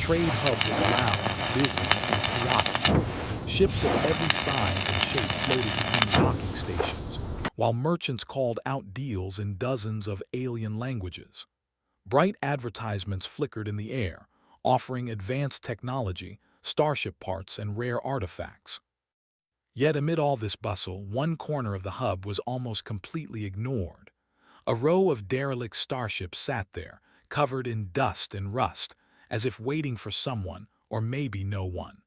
trade hub was loud, busy, and chaotic. Ships of every size and shape floated between docking stations, while merchants called out deals in dozens of alien languages. Bright advertisements flickered in the air, offering advanced technology, Starship parts, and rare artifacts. Yet amid all this bustle, one corner of the hub was almost completely ignored. A row of derelict starships sat there, covered in dust and rust, as if waiting for someone, or maybe no one.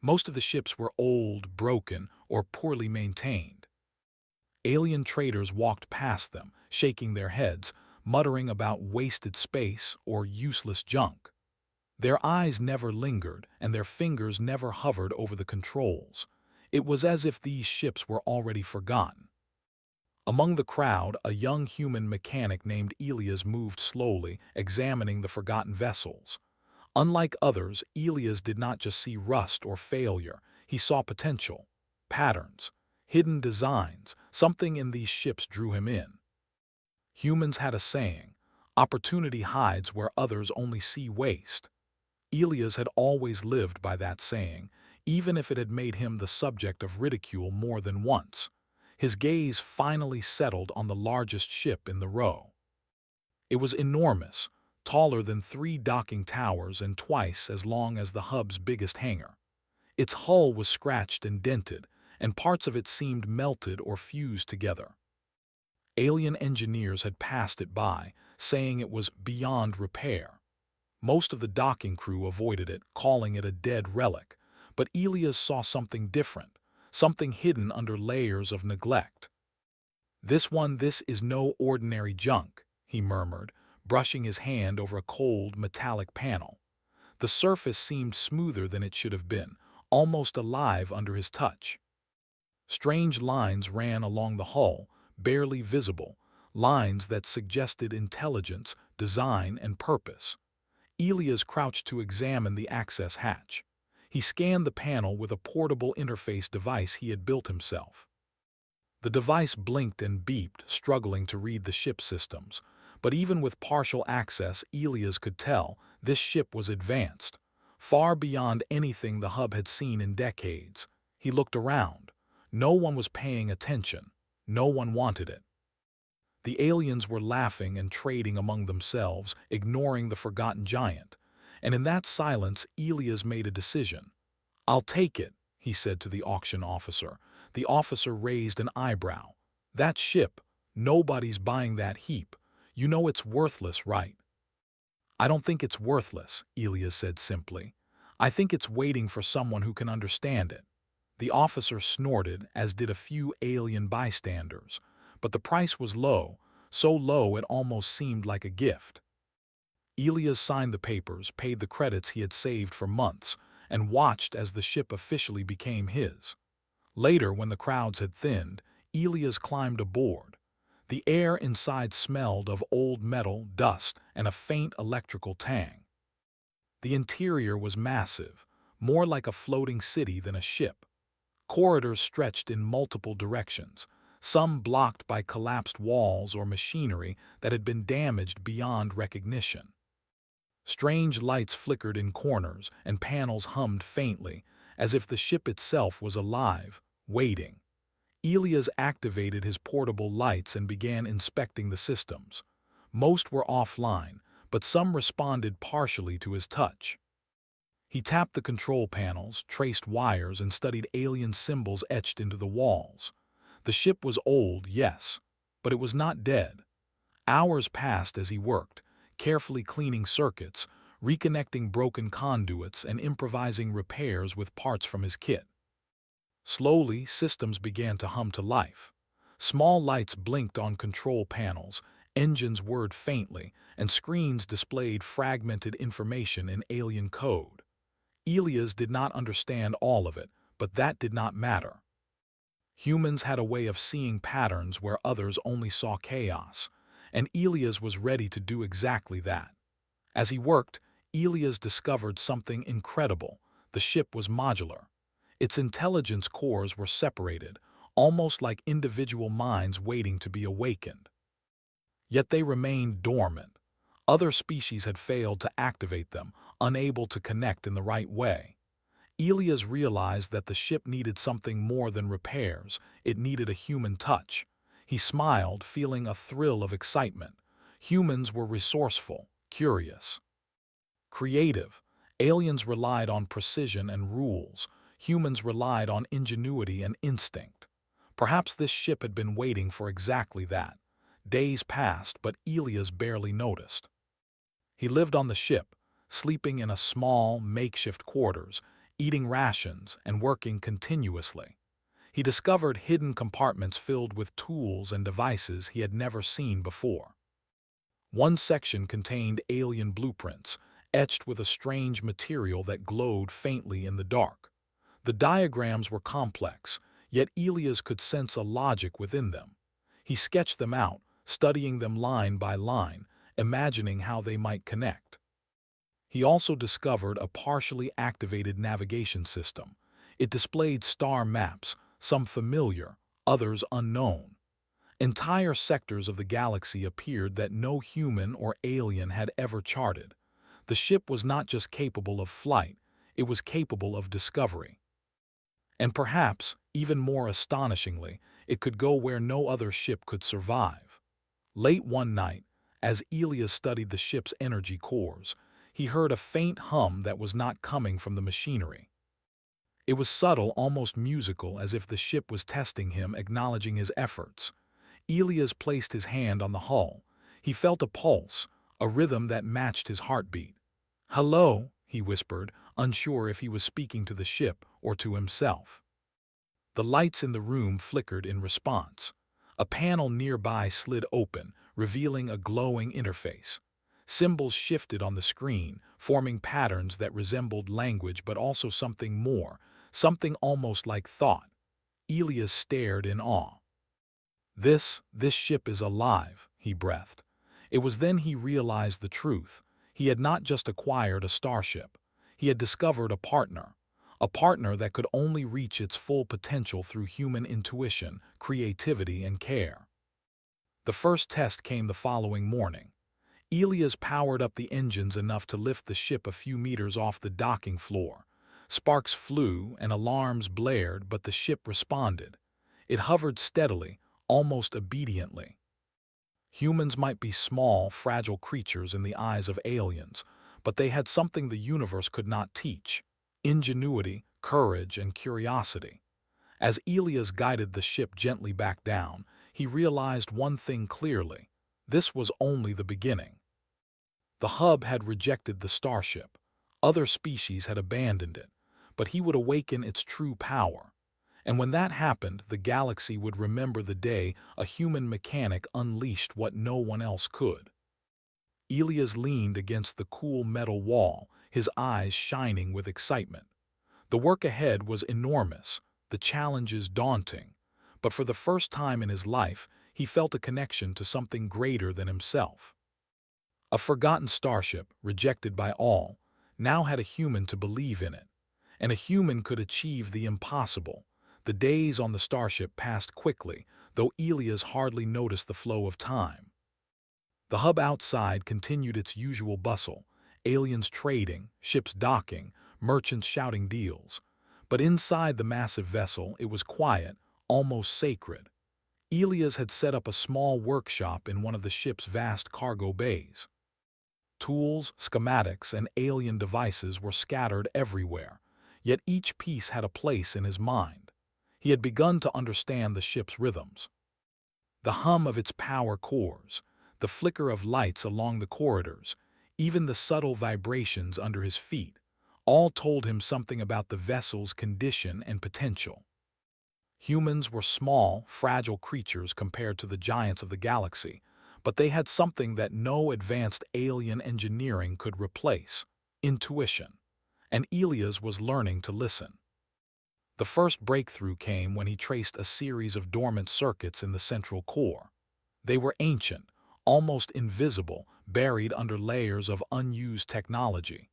Most of the ships were old, broken, or poorly maintained. Alien traders walked past them, shaking their heads, muttering about wasted space or useless junk. Their eyes never lingered, and their fingers never hovered over the controls. It was as if these ships were already forgotten. Among the crowd, a young human mechanic named Elias moved slowly, examining the forgotten vessels. Unlike others, Elias did not just see rust or failure. He saw potential, patterns, hidden designs. Something in these ships drew him in. Humans had a saying, "Opportunity hides where others only see waste." Elias had always lived by that saying, even if it had made him the subject of ridicule more than once. His gaze finally settled on the largest ship in the row. It was enormous, taller than 3 docking towers and twice as long as the hub's biggest hangar. Its hull was scratched and dented, and parts of it seemed melted or fused together. Alien engineers had passed it by, saying it was beyond repair. Most of the docking crew avoided it, calling it a dead relic, but Elias saw something different, something hidden under layers of neglect. This is no ordinary junk," he murmured, brushing his hand over a cold, metallic panel. The surface seemed smoother than it should have been, almost alive under his touch. Strange lines ran along the hull, barely visible, lines that suggested intelligence, design, and purpose. Elias crouched to examine the access hatch. He scanned the panel with a portable interface device he had built himself. The device blinked and beeped, struggling to read the ship systems. But even with partial access, Elias could tell this ship was advanced, far beyond anything the hub had seen in decades. He looked around. No one was paying attention. No one wanted it. The aliens were laughing and trading among themselves, ignoring the forgotten giant. And in that silence, Elias made a decision. "I'll take it," he said to the auction officer. The officer raised an eyebrow. "That ship, nobody's buying that heap. You know it's worthless, right?" "I don't think it's worthless," Elias said simply. "I think it's waiting for someone who can understand it." The officer snorted, as did a few alien bystanders. But the price was low, so low it almost seemed like a gift. Elias signed the papers, paid the credits he had saved for months, and watched as the ship officially became his. Later, when the crowds had thinned, Elias climbed aboard. The air inside smelled of old metal, dust, and a faint electrical tang. The interior was massive, more like a floating city than a ship. Corridors stretched in multiple directions, some blocked by collapsed walls or machinery that had been damaged beyond recognition. Strange lights flickered in corners, and panels hummed faintly, as if the ship itself was alive, waiting. Elias activated his portable lights and began inspecting the systems. Most were offline, but some responded partially to his touch. He tapped the control panels, traced wires, and studied alien symbols etched into the walls. The ship was old, yes, but it was not dead. Hours passed as he worked, carefully cleaning circuits, reconnecting broken conduits, and improvising repairs with parts from his kit. Slowly, systems began to hum to life. Small lights blinked on control panels, engines whirred faintly, and screens displayed fragmented information in alien code. Elias did not understand all of it, but that did not matter. Humans had a way of seeing patterns where others only saw chaos, and Elias was ready to do exactly that. As he worked, Elias discovered something incredible. The ship was modular. Its intelligence cores were separated, almost like individual minds waiting to be awakened. Yet they remained dormant. Other species had failed to activate them, unable to connect in the right way. Elias realized that the ship needed something more than repairs. It needed a human touch. He smiled, feeling a thrill of excitement. Humans were resourceful, curious, creative. Aliens relied on precision and rules. Humans relied on ingenuity and instinct. Perhaps this ship had been waiting for exactly that. Days passed, but Elias barely noticed. He lived on the ship, sleeping in a small, makeshift quarters, eating rations, and working continuously. He discovered hidden compartments filled with tools and devices he had never seen before. One section contained alien blueprints, etched with a strange material that glowed faintly in the dark. The diagrams were complex, yet Elias could sense a logic within them. He sketched them out, studying them line by line, imagining how they might connect. He also discovered a partially activated navigation system. It displayed star maps, some familiar, others unknown. Entire sectors of the galaxy appeared that no human or alien had ever charted. The ship was not just capable of flight, it was capable of discovery. And perhaps, even more astonishingly, it could go where no other ship could survive. Late one night, as Elias studied the ship's energy cores, he heard a faint hum that was not coming from the machinery. It was subtle, almost musical, as if the ship was testing him, acknowledging his efforts. Elias placed his hand on the hull. He felt a pulse, a rhythm that matched his heartbeat. "Hello," he whispered, unsure if he was speaking to the ship or to himself. The lights in the room flickered in response. A panel nearby slid open, revealing a glowing interface. Symbols shifted on the screen, forming patterns that resembled language but also something more, something almost like thought. Elias stared in awe. This ship is alive," he breathed. It was then he realized the truth. He had not just acquired a starship. He had discovered a partner that could only reach its full potential through human intuition, creativity, and care. The first test came the following morning. Elias powered up the engines enough to lift the ship a few meters off the docking floor. Sparks flew and alarms blared, but the ship responded. It hovered steadily, almost obediently. Humans might be small, fragile creatures in the eyes of aliens, but they had something the universe could not teach: ingenuity, courage, and curiosity. As Elias guided the ship gently back down, he realized one thing clearly: this was only the beginning. The hub had rejected the starship. Other species had abandoned it, but he would awaken its true power. And when that happened, the galaxy would remember the day a human mechanic unleashed what no one else could. Elias leaned against the cool metal wall, his eyes shining with excitement. The work ahead was enormous, the challenges daunting, but for the first time in his life, he felt a connection to something greater than himself. A forgotten starship, rejected by all, now had a human to believe in it, and a human could achieve the impossible. The days on the starship passed quickly, though Elias hardly noticed the flow of time. The hub outside continued its usual bustle, aliens trading, ships docking, merchants shouting deals. But inside the massive vessel, it was quiet, almost sacred. Elias had set up a small workshop in one of the ship's vast cargo bays. Tools, schematics, and alien devices were scattered everywhere, yet each piece had a place in his mind. He had begun to understand the ship's rhythms. The hum of its power cores, the flicker of lights along the corridors, even the subtle vibrations under his feet, all told him something about the vessel's condition and potential. Humans were small, fragile creatures compared to the giants of the galaxy, but they had something that no advanced alien engineering could replace: intuition. And Elias was learning to listen. The first breakthrough came when he traced a series of dormant circuits in the central core. They were ancient, almost invisible, buried under layers of unused technology.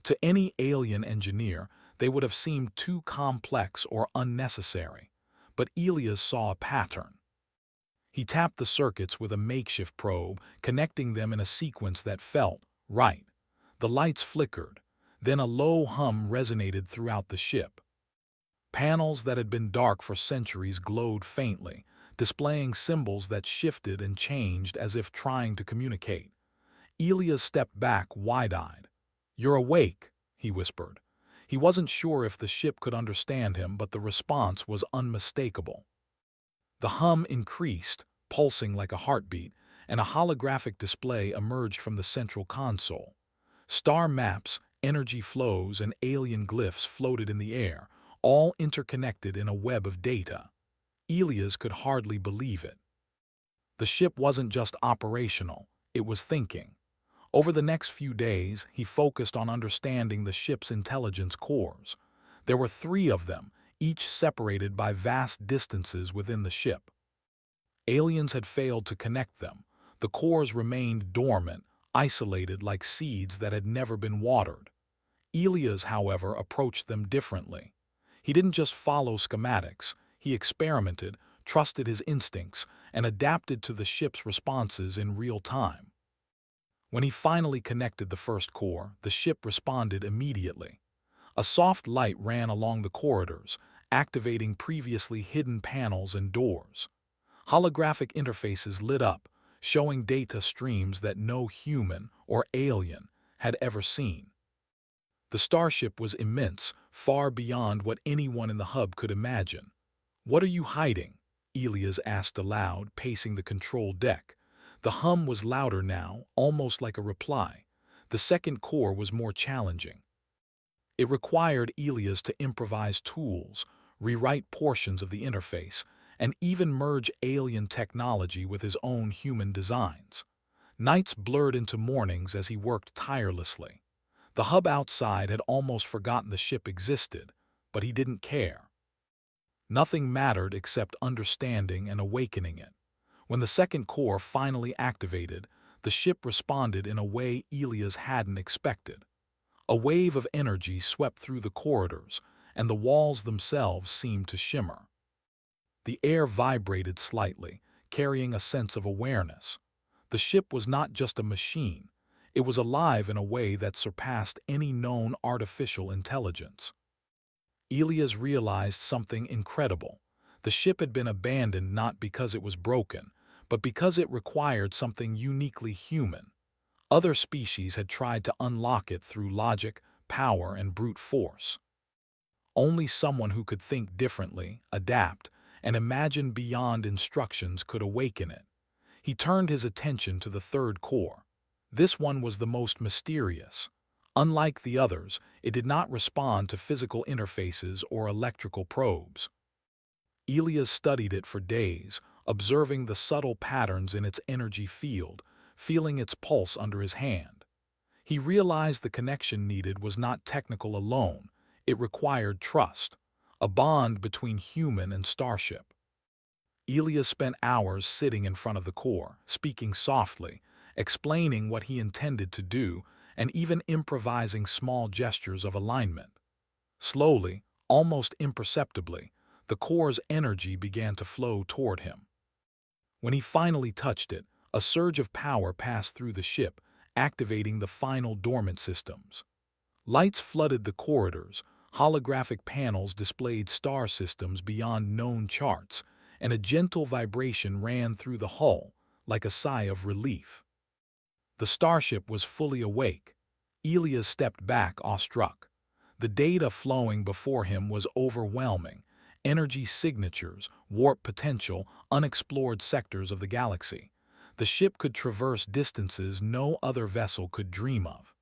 To any alien engineer, they would have seemed too complex or unnecessary. But Elias saw a pattern. He tapped the circuits with a makeshift probe, connecting them in a sequence that felt right. The lights flickered. Then a low hum resonated throughout the ship. Panels that had been dark for centuries glowed faintly, displaying symbols that shifted and changed as if trying to communicate. Elias stepped back wide-eyed. "You're awake," he whispered. He wasn't sure if the ship could understand him, but the response was unmistakable. The hum increased, pulsing like a heartbeat, and a holographic display emerged from the central console. Star maps, energy flows, and alien glyphs floated in the air, all interconnected in a web of data. Elias could hardly believe it. The ship wasn't just operational, it was thinking. Over the next few days, he focused on understanding the ship's intelligence cores. There were 3 of them, each separated by vast distances within the ship. Aliens had failed to connect them. The cores remained dormant, isolated like seeds that had never been watered. Elias, however, approached them differently. He didn't just follow schematics. He experimented, trusted his instincts, and adapted to the ship's responses in real time. When he finally connected the first core, the ship responded immediately. A soft light ran along the corridors, activating previously hidden panels and doors. Holographic interfaces lit up, showing data streams that no human or alien had ever seen. The starship was immense, far beyond what anyone in the hub could imagine. "What are you hiding?" Elias asked aloud, pacing the control deck. The hum was louder now, almost like a reply. The second core was more challenging. It required Elias to improvise tools, rewrite portions of the interface, and even merge alien technology with his own human designs. Nights blurred into mornings as he worked tirelessly. The hub outside had almost forgotten the ship existed, but he didn't care. Nothing mattered except understanding and awakening it. When the second core finally activated, the ship responded in a way Elias hadn't expected. A wave of energy swept through the corridors, and the walls themselves seemed to shimmer. The air vibrated slightly, carrying a sense of awareness. The ship was not just a machine. It was alive in a way that surpassed any known artificial intelligence. Elias realized something incredible. The ship had been abandoned not because it was broken, but because it required something uniquely human. Other species had tried to unlock it through logic, power, and brute force. Only someone who could think differently, adapt, and imagine beyond instructions could awaken it. He turned his attention to the third core. This one was the most mysterious. Unlike the others, it did not respond to physical interfaces or electrical probes. Elias studied it for days, observing the subtle patterns in its energy field, feeling its pulse under his hand. He realized the connection needed was not technical alone, it required trust, a bond between human and starship. Elias spent hours sitting in front of the core, speaking softly, explaining what he intended to do, and even improvising small gestures of alignment. Slowly, almost imperceptibly, the core's energy began to flow toward him. When he finally touched it, a surge of power passed through the ship, activating the final dormant systems. Lights flooded the corridors, holographic panels displayed star systems beyond known charts, and a gentle vibration ran through the hull, like a sigh of relief. The starship was fully awake. Elias stepped back awestruck. The data flowing before him was overwhelming. Energy signatures, warp potential, unexplored sectors of the galaxy. The ship could traverse distances no other vessel could dream of.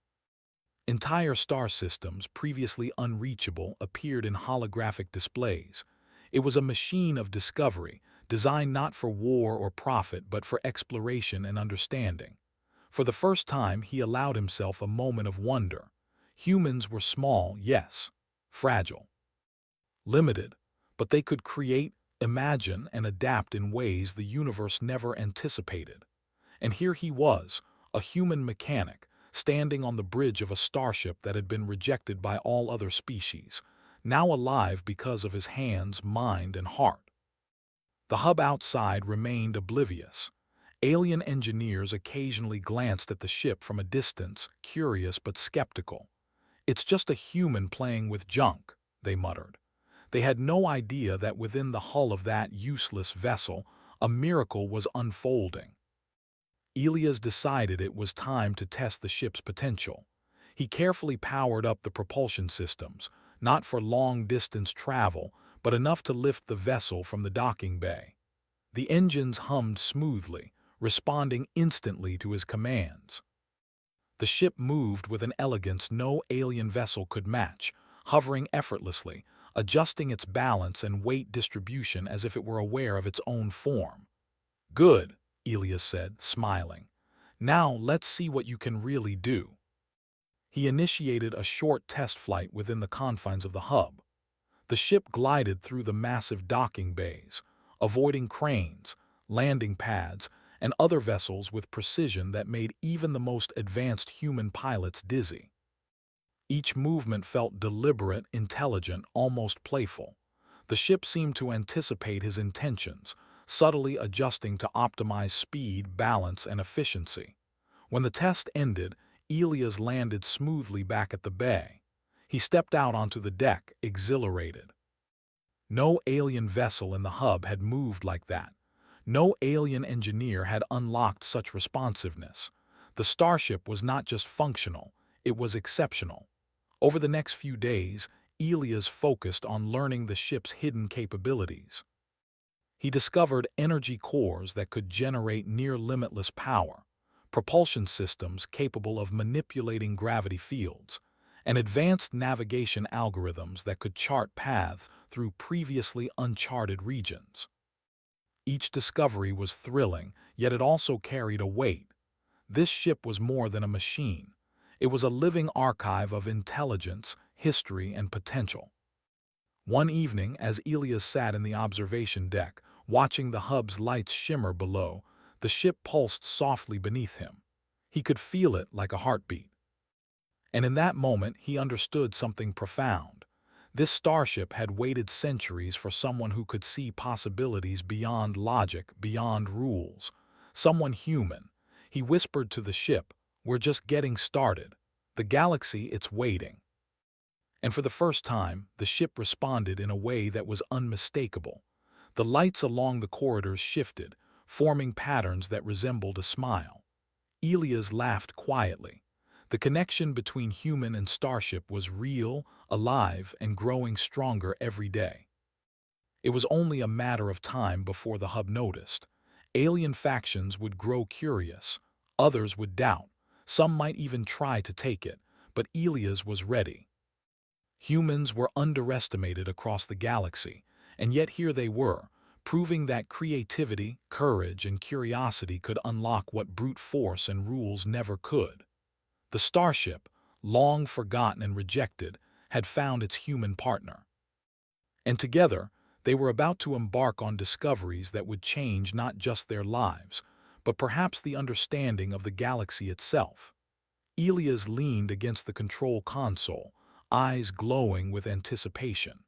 Entire star systems, previously unreachable, appeared in holographic displays. It was a machine of discovery, designed not for war or profit but for exploration and understanding. For the first time, he allowed himself a moment of wonder. Humans were small, yes, fragile, limited, but they could create, imagine, and adapt in ways the universe never anticipated. And here he was, a human mechanic, standing on the bridge of a starship that had been rejected by all other species, now alive because of his hands, mind, and heart. The hub outside remained oblivious. Alien engineers occasionally glanced at the ship from a distance, curious but skeptical. "It's just a human playing with junk," they muttered. They had no idea that within the hull of that useless vessel, a miracle was unfolding. Elias decided it was time to test the ship's potential. He carefully powered up the propulsion systems, not for long-distance travel, but enough to lift the vessel from the docking bay. The engines hummed smoothly, responding instantly to his commands. The ship moved with an elegance no alien vessel could match, hovering effortlessly, adjusting its balance and weight distribution as if it were aware of its own form. "Good," Elias said, smiling. "Now let's see what you can really do." He initiated a short test flight within the confines of the hub. The ship glided through the massive docking bays, avoiding cranes, landing pads, and other vessels with precision that made even the most advanced human pilots dizzy. Each movement felt deliberate, intelligent, almost playful. The ship seemed to anticipate his intentions, subtly adjusting to optimize speed, balance, and efficiency. When the test ended, Elias landed smoothly back at the bay. He stepped out onto the deck, exhilarated. No alien vessel in the hub had moved like that. No alien engineer had unlocked such responsiveness. The Starship was not just functional, it was exceptional. Over the next few days, Elias focused on learning the ship's hidden capabilities. He discovered energy cores that could generate near-limitless power, propulsion systems capable of manipulating gravity fields, and advanced navigation algorithms that could chart paths through previously uncharted regions. Each discovery was thrilling, yet it also carried a weight. This ship was more than a machine. It was a living archive of intelligence, history, and potential. One evening, as Elias sat in the observation deck, watching the hub's lights shimmer below, the ship pulsed softly beneath him. He could feel it like a heartbeat. And in that moment, he understood something profound. This starship had waited centuries for someone who could see possibilities beyond logic, beyond rules. Someone human. He whispered to the ship, "We're just getting started. The galaxy, it's waiting." And for the first time, the ship responded in a way that was unmistakable. The lights along the corridors shifted, forming patterns that resembled a smile. Elias laughed quietly. The connection between human and starship was real, alive, and growing stronger every day. It was only a matter of time before the hub noticed. Alien factions would grow curious. Others would doubt. Some might even try to take it, but Elias was ready. Humans were underestimated across the galaxy, and yet here they were, proving that creativity, courage, and curiosity could unlock what brute force and rules never could. The Starship, long forgotten and rejected, had found its human partner. And together, they were about to embark on discoveries that would change not just their lives, but perhaps the understanding of the galaxy itself. Elias leaned against the control console, eyes glowing with anticipation.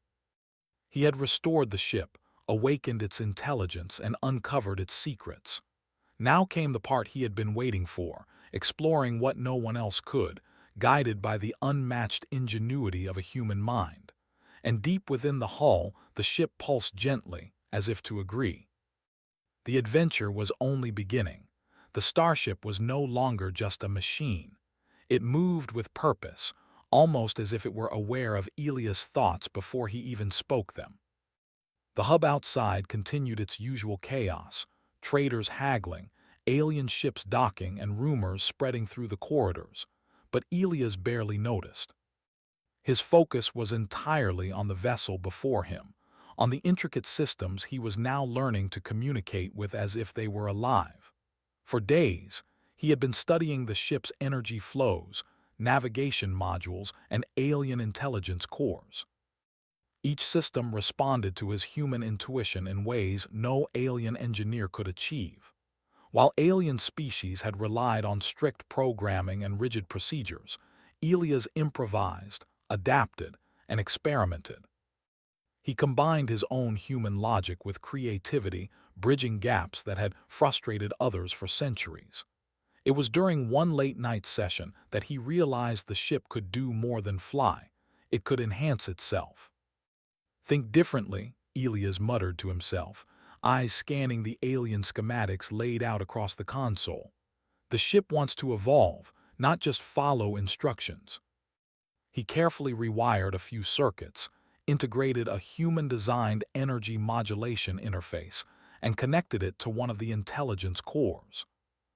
He had restored the ship, awakened its intelligence, and uncovered its secrets. Now came the part he had been waiting for, exploring what no one else could, guided by the unmatched ingenuity of a human mind. And deep within the hull, the ship pulsed gently, as if to agree. The adventure was only beginning. The Starship was no longer just a machine. It moved with purpose, almost as if it were aware of Elias' thoughts before he even spoke them. The hub outside continued its usual chaos, traders haggling, alien ships docking, and rumors spreading through the corridors, but Elias barely noticed. His focus was entirely on the vessel before him, on the intricate systems he was now learning to communicate with as if they were alive. For days, he had been studying the ship's energy flows, navigation modules, and alien intelligence cores. Each system responded to his human intuition in ways no alien engineer could achieve. While alien species had relied on strict programming and rigid procedures, Elias improvised, adapted, and experimented. He combined his own human logic with creativity, bridging gaps that had frustrated others for centuries. It was during one late-night session that he realized the ship could do more than fly. It could enhance itself. "Think differently," Elias muttered to himself, eyes scanning the alien schematics laid out across the console. "The ship wants to evolve, not just follow instructions." He carefully rewired a few circuits, integrated a human-designed energy modulation interface, and connected it to one of the intelligence cores.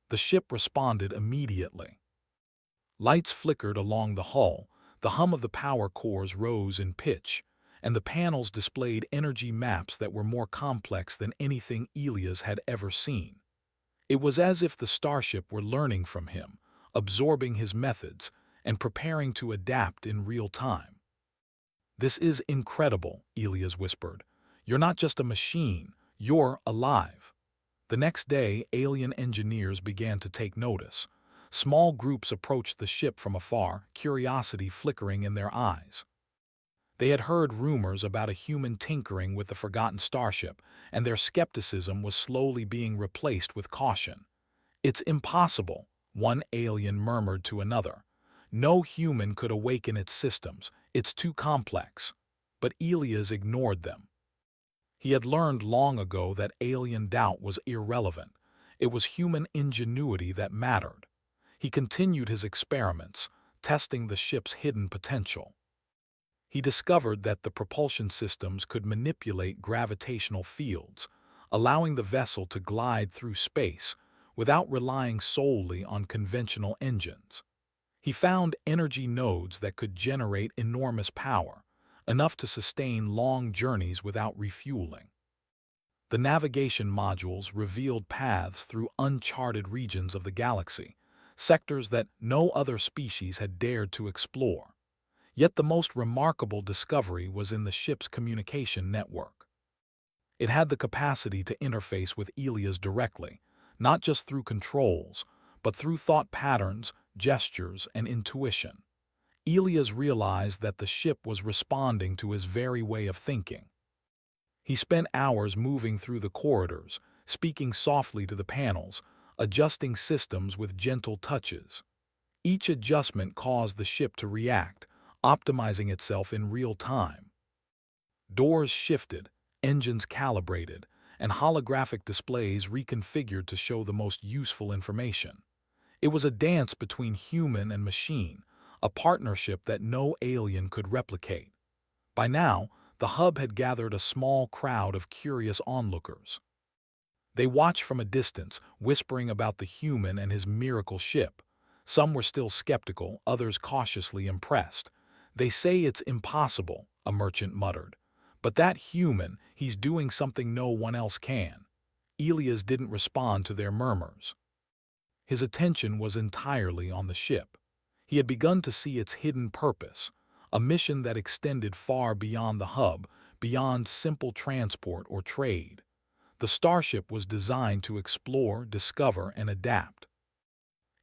The ship responded immediately. Lights flickered along the hull, the hum of the power cores rose in pitch, and the panels displayed energy maps that were more complex than anything Elias had ever seen. It was as if the Starship were learning from him, absorbing his methods, and preparing to adapt in real time. "This is incredible," Elias whispered. "You're not just a machine, you're alive." The next day, alien engineers began to take notice. Small groups approached the ship from afar, curiosity flickering in their eyes. They had heard rumors about a human tinkering with the forgotten Starship, and their skepticism was slowly being replaced with caution. "It's impossible," one alien murmured to another. "No human could awaken its systems. It's too complex." But Elias ignored them. He had learned long ago that alien doubt was irrelevant. It was human ingenuity that mattered. He continued his experiments, testing the ship's hidden potential. He discovered that the propulsion systems could manipulate gravitational fields, allowing the vessel to glide through space without relying solely on conventional engines. He found energy nodes that could generate enormous power, enough to sustain long journeys without refueling. The navigation modules revealed paths through uncharted regions of the galaxy, sectors that no other species had dared to explore. Yet the most remarkable discovery was in the ship's communication network. It had the capacity to interface with Elias directly, not just through controls, but through thought patterns, gestures, and intuition. Elias realized that the ship was responding to his very way of thinking. He spent hours moving through the corridors, speaking softly to the panels, adjusting systems with gentle touches. Each adjustment caused the ship to react, optimizing itself in real time. Doors shifted, engines calibrated, and holographic displays reconfigured to show the most useful information. It was a dance between human and machine, a partnership that no alien could replicate. By now, the hub had gathered a small crowd of curious onlookers. They watched from a distance, whispering about the human and his miracle ship. Some were still skeptical, others cautiously impressed. "They say it's impossible," a merchant muttered. "But that human, he's doing something no one else can." Elias didn't respond to their murmurs. His attention was entirely on the ship. He had begun to see its hidden purpose, a mission that extended far beyond the hub, beyond simple transport or trade. The Starship was designed to explore, discover, and adapt.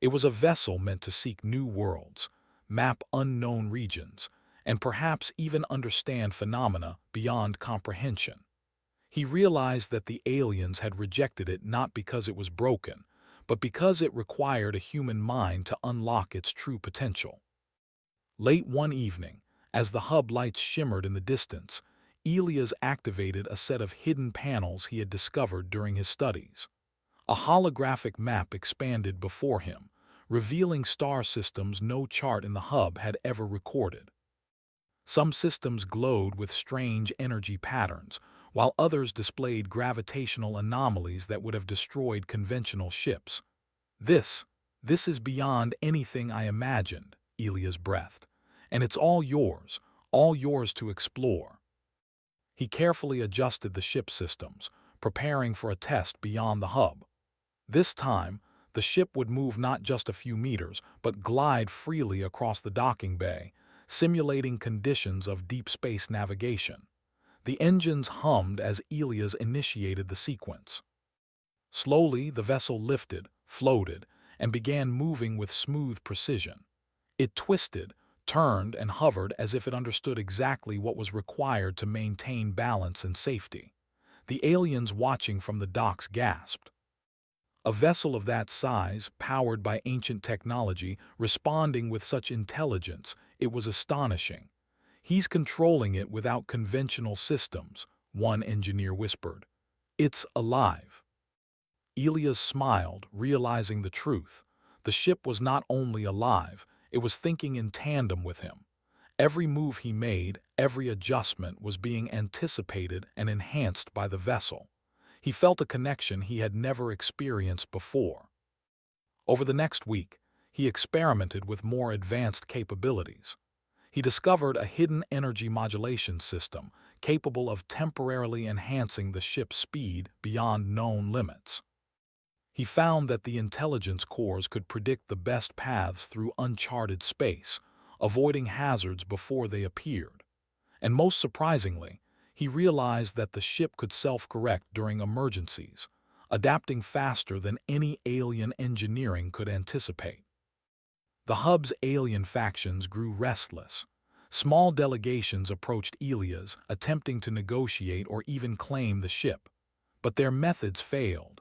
It was a vessel meant to seek new worlds, map unknown regions, and perhaps even understand phenomena beyond comprehension. He realized that the aliens had rejected it not because it was broken, but because it required a human mind to unlock its true potential. Late one evening, as the hub lights shimmered in the distance, Elias activated a set of hidden panels he had discovered during his studies. A holographic map expanded before him, revealing star systems no chart in the hub had ever recorded. Some systems glowed with strange energy patterns, while others displayed gravitational anomalies that would have destroyed conventional ships. This is beyond anything I imagined," Elias breathed, "and it's all yours to explore." He carefully adjusted the ship's systems, preparing for a test beyond the hub. This time, the ship would move not just a few meters, but glide freely across the docking bay, simulating conditions of deep space navigation. The engines hummed as Elias initiated the sequence. Slowly, the vessel lifted, floated, and began moving with smooth precision. It twisted, turned and hovered as if it understood exactly what was required to maintain balance and safety. The aliens watching from the docks gasped. A vessel of that size, powered by ancient technology, responding with such intelligence, it was astonishing. "He's controlling it without conventional systems," one engineer whispered. "It's alive." Elias smiled, realizing the truth. The ship was not only alive, it was thinking in tandem with him. Every move he made, every adjustment was being anticipated and enhanced by the vessel. He felt a connection he had never experienced before. Over the next week, he experimented with more advanced capabilities. He discovered a hidden energy modulation system capable of temporarily enhancing the ship's speed beyond known limits. He found that the intelligence cores could predict the best paths through uncharted space, avoiding hazards before they appeared. And most surprisingly, he realized that the ship could self-correct during emergencies, adapting faster than any alien engineering could anticipate. The hub's alien factions grew restless. Small delegations approached Elias, attempting to negotiate or even claim the ship. But their methods failed.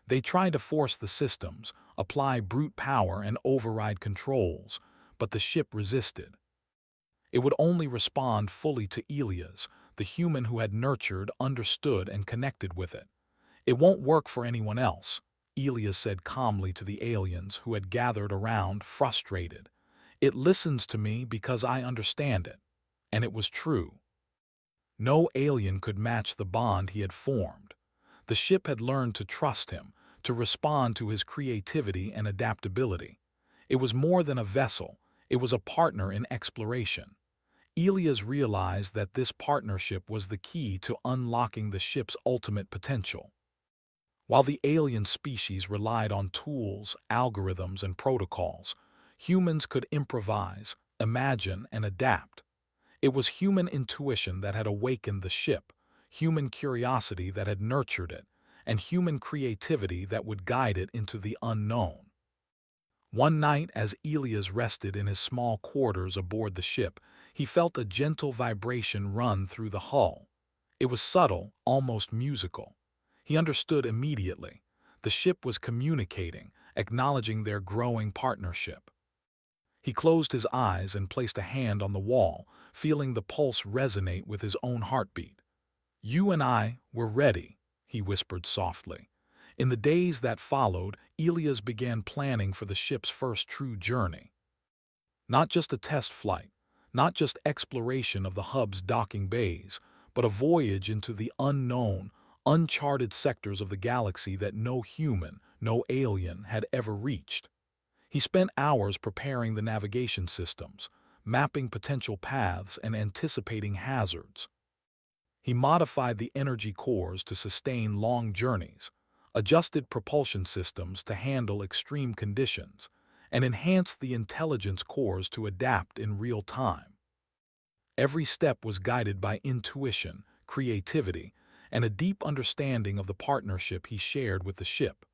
They tried to force the systems, apply brute power and override controls, but the ship resisted. It would only respond fully to Elias, the human who had nurtured, understood, and connected with it. "It won't work for anyone else," Elias said calmly to the aliens who had gathered around, frustrated. "It listens to me because I understand it." And it was true. No alien could match the bond he had formed. The ship had learned to trust him, to respond to his creativity and adaptability. It was more than a vessel, it was a partner in exploration. Elias realized that this partnership was the key to unlocking the ship's ultimate potential. While the alien species relied on tools, algorithms, and protocols, humans could improvise, imagine, and adapt. It was human intuition that had awakened the ship, human curiosity that had nurtured it, and human creativity that would guide it into the unknown. One night, as Elias rested in his small quarters aboard the ship, he felt a gentle vibration run through the hull. It was subtle, almost musical. He understood immediately. The ship was communicating, acknowledging their growing partnership. He closed his eyes and placed a hand on the wall, feeling the pulse resonate with his own heartbeat. "You and I were ready," he whispered softly. In the days that followed, Elias began planning for the ship's first true journey. Not just a test flight, not just exploration of the hub's docking bays, but a voyage into the unknown, uncharted sectors of the galaxy that no human, no alien had ever reached. He spent hours preparing the navigation systems, mapping potential paths and anticipating hazards. He modified the energy cores to sustain long journeys, adjusted propulsion systems to handle extreme conditions, and enhanced the intelligence cores to adapt in real time. Every step was guided by intuition, creativity, and a deep understanding of the partnership he shared with the ship.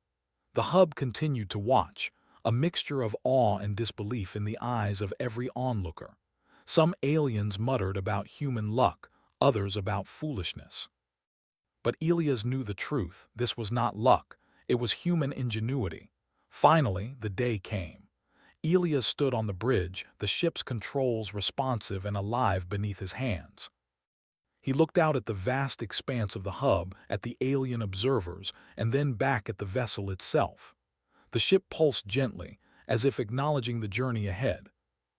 The hub continued to watch, a mixture of awe and disbelief in the eyes of every onlooker. Some aliens muttered about human luck, others about foolishness. But Elias knew the truth. This was not luck, it was human ingenuity. Finally, the day came. Elias stood on the bridge, the ship's controls responsive and alive beneath his hands. He looked out at the vast expanse of the hub, at the alien observers, and then back at the vessel itself. The ship pulsed gently, as if acknowledging the journey ahead.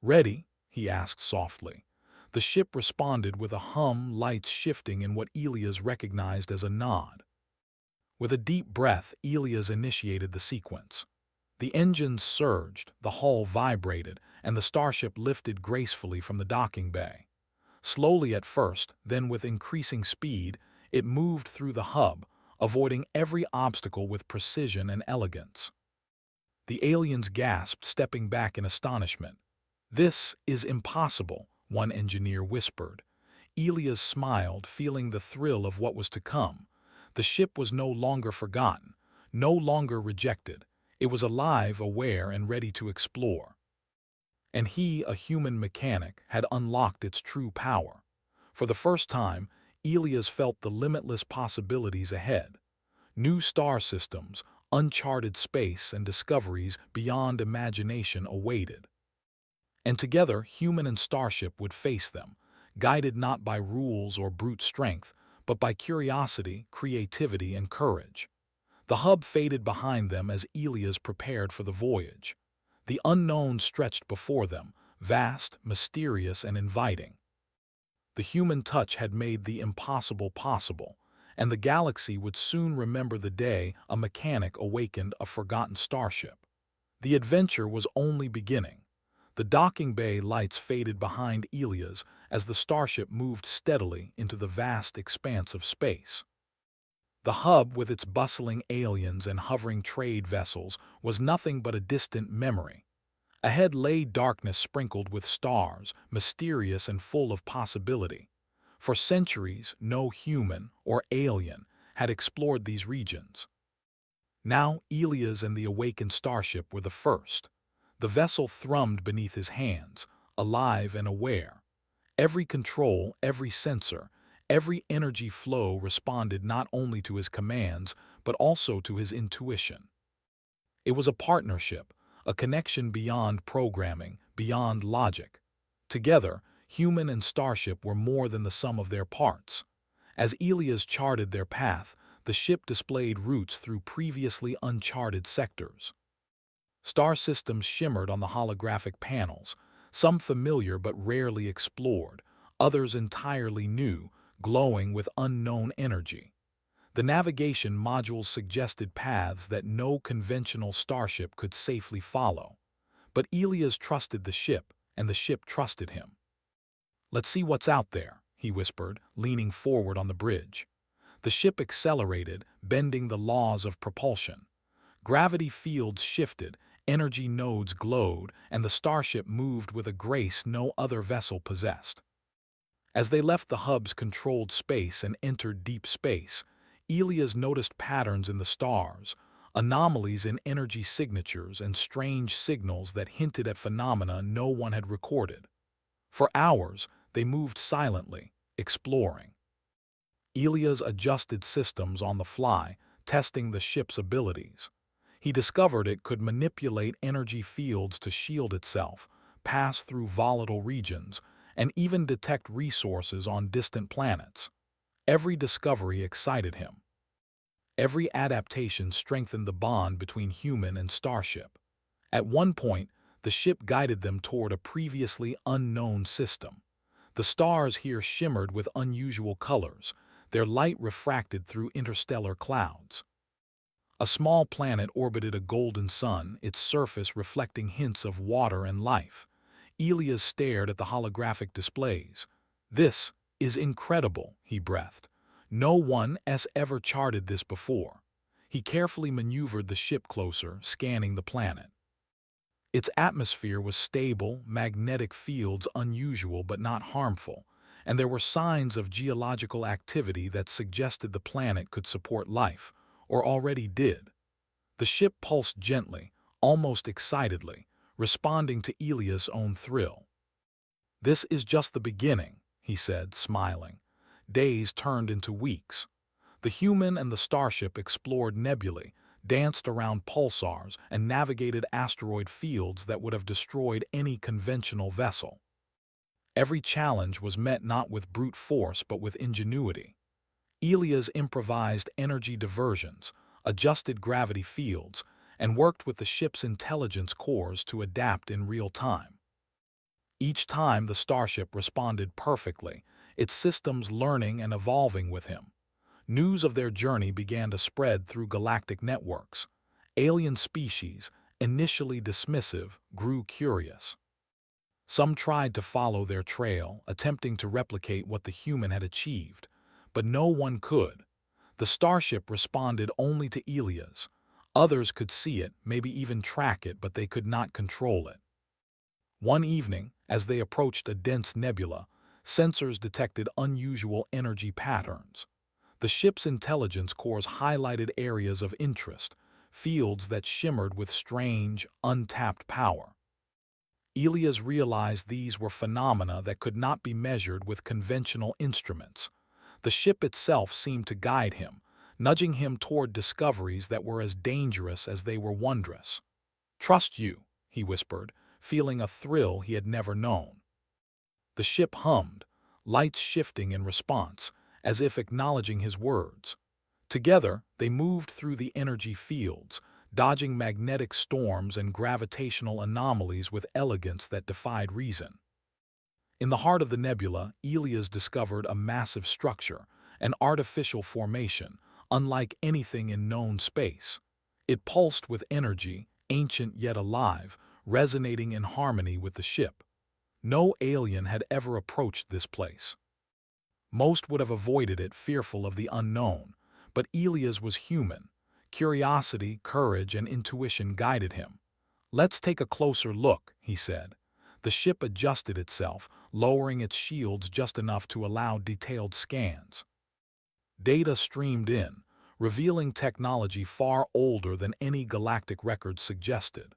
"Ready?" he asked softly. The ship responded with a hum, lights shifting in what Elias recognized as a nod. With a deep breath, Elias initiated the sequence. The engines surged, the hull vibrated, and the starship lifted gracefully from the docking bay. Slowly at first, then with increasing speed, it moved through the hub, avoiding every obstacle with precision and elegance. The aliens gasped, stepping back in astonishment. "This is impossible," one engineer whispered. Elias smiled, feeling the thrill of what was to come. The ship was no longer forgotten, no longer rejected. It was alive, aware, and ready to explore. and he, a human mechanic, had unlocked its true power. For the first time, Elias felt the limitless possibilities ahead. New star systems, uncharted space, and discoveries beyond imagination awaited. And together, human and Starship would face them, guided not by rules or brute strength, but by curiosity, creativity, and courage. The hub faded behind them as Elias prepared for the voyage. The unknown stretched before them, vast, mysterious, and inviting. The human touch had made the impossible possible, and the galaxy would soon remember the day a mechanic awakened a forgotten starship. The adventure was only beginning. The docking bay lights faded behind Elias as the starship moved steadily into the vast expanse of space. The hub, with its bustling aliens and hovering trade vessels, was nothing but a distant memory. Ahead lay darkness sprinkled with stars, mysterious and full of possibility. For centuries, no human or alien had explored these regions. Now, Elias and the awakened starship were the first. The vessel thrummed beneath his hands, alive and aware. Every control, every sensor, every energy flow responded not only to his commands, but also to his intuition. It was a partnership, a connection beyond programming, beyond logic. Together, human and starship were more than the sum of their parts. As Elias charted their path, the ship displayed routes through previously uncharted sectors. Star systems shimmered on the holographic panels, some familiar but rarely explored, others entirely new, glowing with unknown energy. The navigation modules suggested paths that no conventional starship could safely follow. But Elias trusted the ship, and the ship trusted him. "Let's see what's out there," he whispered, leaning forward on the bridge. The ship accelerated, bending the laws of propulsion. Gravity fields shifted, energy nodes glowed, and the starship moved with a grace no other vessel possessed. As they left the hub's controlled space and entered deep space, Elias noticed patterns in the stars, anomalies in energy signatures, and strange signals that hinted at phenomena no one had recorded. For hours, they moved silently, exploring. Elias adjusted systems on the fly, testing the ship's abilities. He discovered it could manipulate energy fields to shield itself, pass through volatile regions, and even detect resources on distant planets. Every discovery excited him. Every adaptation strengthened the bond between human and starship. At one point, the ship guided them toward a previously unknown system. The stars here shimmered with unusual colors, their light refracted through interstellar clouds. A small planet orbited a golden sun, its surface reflecting hints of water and life. Elias stared at the holographic displays. "This is incredible," he breathed. "No one has ever charted this before." He carefully maneuvered the ship closer, scanning the planet. Its atmosphere was stable, magnetic fields unusual but not harmful, and there were signs of geological activity that suggested the planet could support life, or already did. The ship pulsed gently, almost excitedly, responding to Elias' own thrill. "This is just the beginning," he said, smiling. Days turned into weeks. The human and the starship explored nebulae, danced around pulsars, and navigated asteroid fields that would have destroyed any conventional vessel. Every challenge was met not with brute force but with ingenuity. Elias improvised energy diversions, adjusted gravity fields, and worked with the ship's intelligence cores to adapt in real time. Each time the starship responded perfectly, its systems learning and evolving with him. News of their journey began to spread through galactic networks. Alien species, initially dismissive, grew curious. Some tried to follow their trail, attempting to replicate what the human had achieved, but no one could. The starship responded only to Elias. Others could see it, maybe even track it, but they could not control it. One evening, as they approached a dense nebula, sensors detected unusual energy patterns. The ship's intelligence cores highlighted areas of interest, fields that shimmered with strange, untapped power. Elias realized these were phenomena that could not be measured with conventional instruments. The ship itself seemed to guide him, nudging him toward discoveries that were as dangerous as they were wondrous. "Trust you," he whispered, feeling a thrill he had never known. The ship hummed, lights shifting in response, as if acknowledging his words. Together, they moved through the energy fields, dodging magnetic storms and gravitational anomalies with elegance that defied reason. In the heart of the nebula, Elias discovered a massive structure, an artificial formation, unlike anything in known space. It pulsed with energy, ancient yet alive, resonating in harmony with the ship. No alien had ever approached this place. Most would have avoided it, fearful of the unknown, but Elias was human. Curiosity, courage, and intuition guided him. "Let's take a closer look," he said. The ship adjusted itself, lowering its shields just enough to allow detailed scans. Data streamed in, revealing technology far older than any galactic record suggested.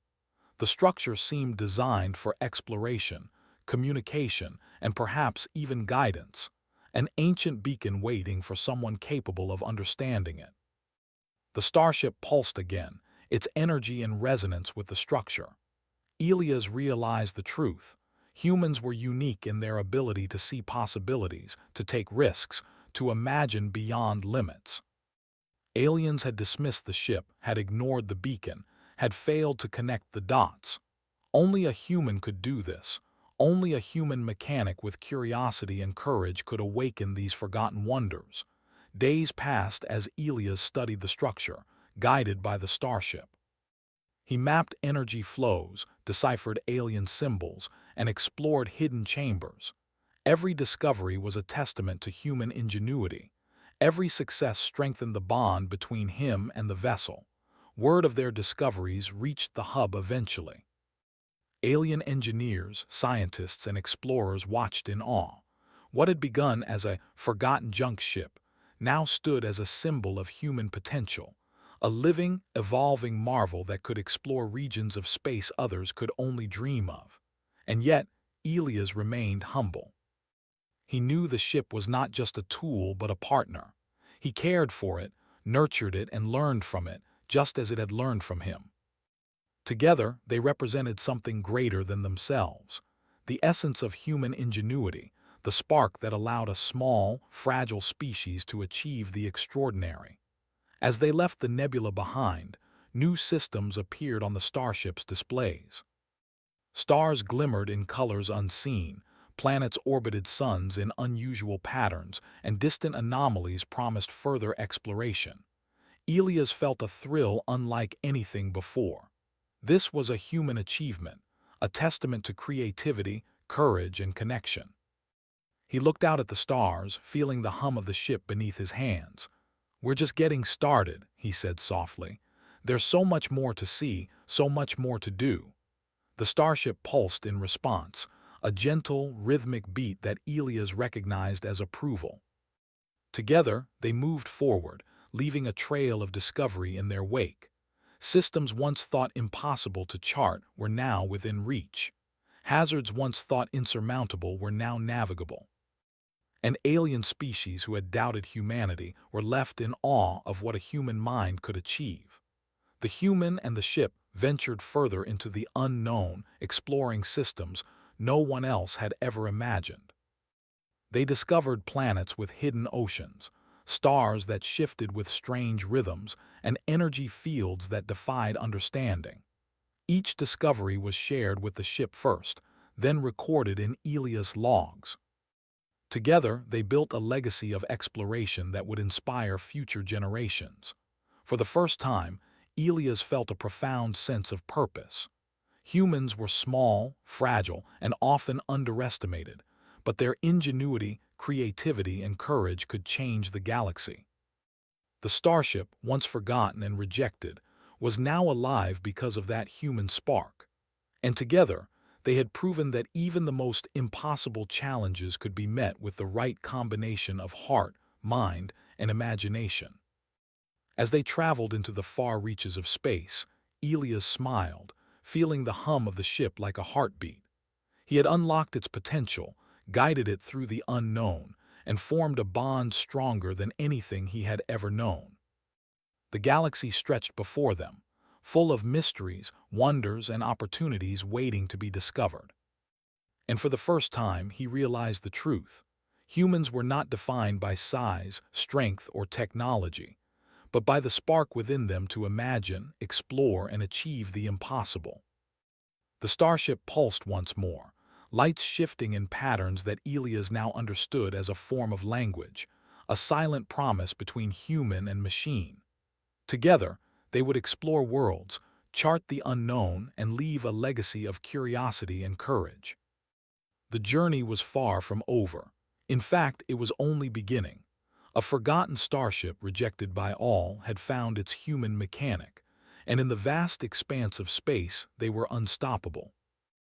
The structure seemed designed for exploration, communication, and perhaps even guidance, an ancient beacon waiting for someone capable of understanding it. The starship pulsed again, its energy in resonance with the structure. Elias realized the truth. Humans were unique in their ability to see possibilities, to take risks, to imagine beyond limits. Aliens had dismissed the ship, had ignored the beacon, had failed to connect the dots. Only a human could do this. Only a human mechanic with curiosity and courage could awaken these forgotten wonders. Days passed as Elias studied the structure, guided by the starship. He mapped energy flows, deciphered alien symbols, and explored hidden chambers. Every discovery was a testament to human ingenuity. Every success strengthened the bond between him and the vessel. Word of their discoveries reached the hub eventually. Alien engineers, scientists, and explorers watched in awe. What had begun as a forgotten junk ship now stood as a symbol of human potential, a living, evolving marvel that could explore regions of space others could only dream of. And yet, Elias remained humble. He knew the ship was not just a tool but a partner. He cared for it, nurtured it, and learned from it, just as it had learned from him. Together, they represented something greater than themselves, the essence of human ingenuity, the spark that allowed a small, fragile species to achieve the extraordinary. As they left the nebula behind, new systems appeared on the starship's displays. Stars glimmered in colors unseen, planets orbited suns in unusual patterns, and distant anomalies promised further exploration. Elias felt a thrill unlike anything before. This was a human achievement, a testament to creativity, courage, and connection. He looked out at the stars, feeling the hum of the ship beneath his hands. "We're just getting started," he said softly. "There's so much more to see, so much more to do." The starship pulsed in response, a gentle, rhythmic beat that Elias recognized as approval. Together, they moved forward, leaving a trail of discovery in their wake. Systems once thought impossible to chart were now within reach. Hazards once thought insurmountable were now navigable. And alien species who had doubted humanity were left in awe of what a human mind could achieve. The human and the ship ventured further into the unknown, exploring systems no one else had ever imagined. They discovered planets with hidden oceans, stars that shifted with strange rhythms, and energy fields that defied understanding. Each discovery was shared with the ship first, then recorded in Elias' logs. Together, they built a legacy of exploration that would inspire future generations. For the first time, Elias felt a profound sense of purpose. Humans were small, fragile, and often underestimated, but their ingenuity, creativity, and courage could change the galaxy. The starship, once forgotten and rejected, was now alive because of that human spark. And together, they had proven that even the most impossible challenges could be met with the right combination of heart, mind, and imagination. As they traveled into the far reaches of space, Elias smiled, feeling the hum of the ship like a heartbeat. He had unlocked its potential, guided it through the unknown, and formed a bond stronger than anything he had ever known. The galaxy stretched before them, full of mysteries, wonders, and opportunities waiting to be discovered. And for the first time, he realized the truth. Humans were not defined by size, strength, or technology, but by the spark within them to imagine, explore, and achieve the impossible. The starship pulsed once more, lights shifting in patterns that Elias now understood as a form of language, a silent promise between human and machine. Together, they would explore worlds, chart the unknown, and leave a legacy of curiosity and courage. The journey was far from over. In fact, it was only beginning. A forgotten starship rejected by all had found its human mechanic, and in the vast expanse of space they were unstoppable.